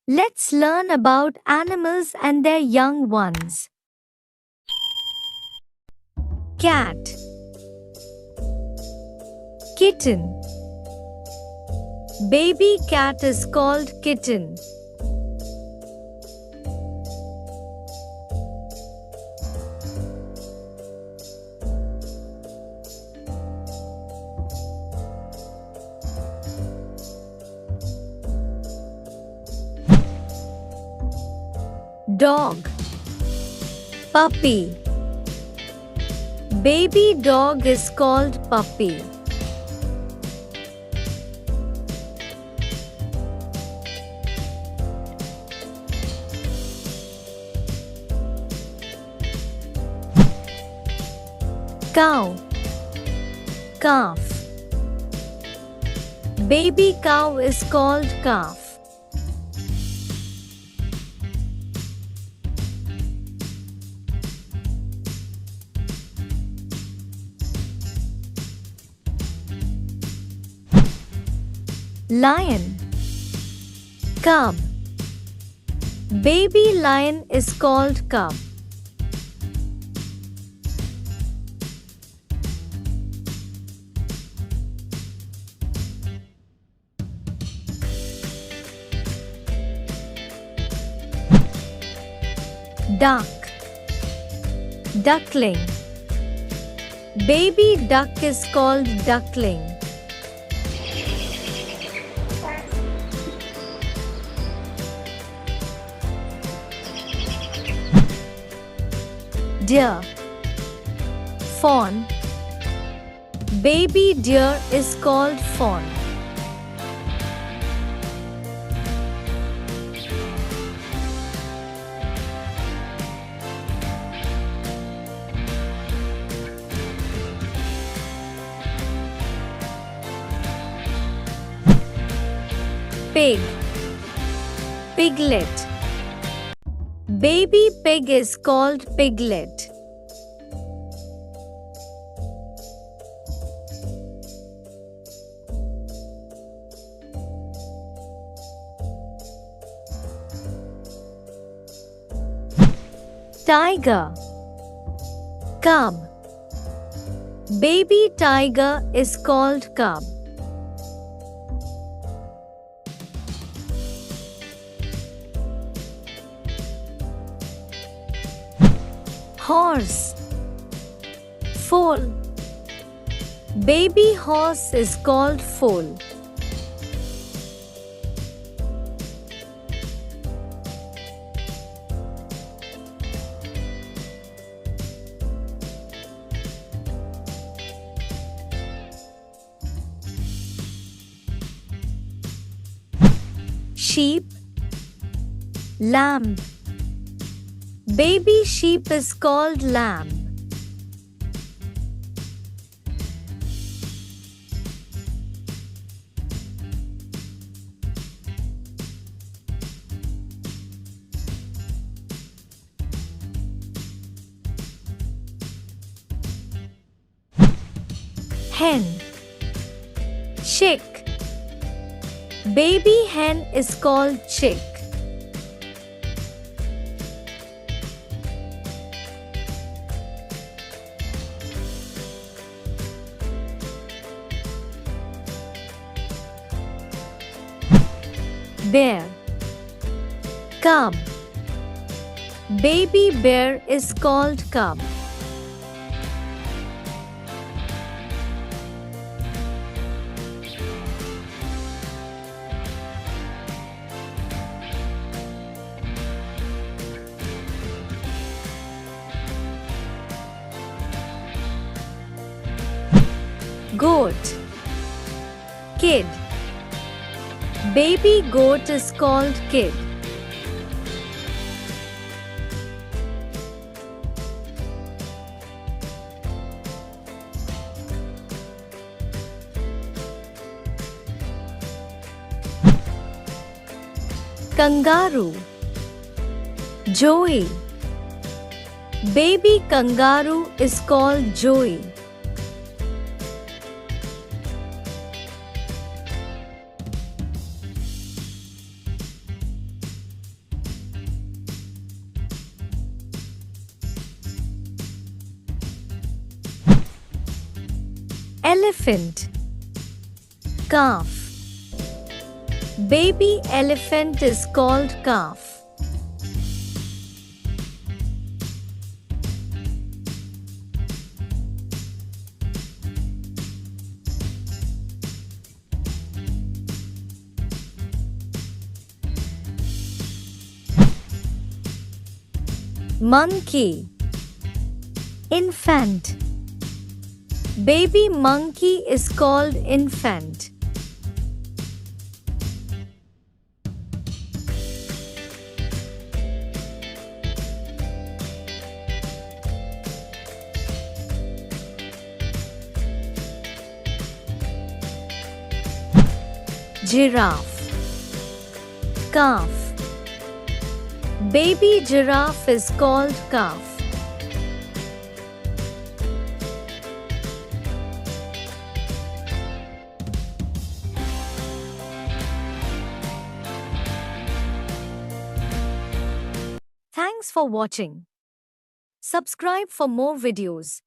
Let's learn about animals and their young ones. Cat, kitten. Baby cat is called kitten. Dog, puppy. Baby dog is called puppy. Cow, calf. Baby cow is called calf. Lion, cub. Baby lion is called cub. Duck, duckling. Baby duck is called duckling. Deer, fawn. Baby deer is called fawn. Pig, piglet. Baby pig is called piglet. Tiger, cub. Baby tiger is called cub. Horse, foal. Baby horse is called foal. Sheep, lamb. Baby sheep is called lamb. Hen, chick. Baby hen is called chick. Bear, cub. Baby bear is called cub. Goat, kid. Baby goat is called kid. Kangaroo, Joey. Baby kangaroo is called Joey. Elephant. Calf. Baby elephant is called calf. Monkey. Infant. Baby monkey is called infant. Giraffe. Calf. Baby giraffe is called calf. Thanks for watching. Subscribe for more videos.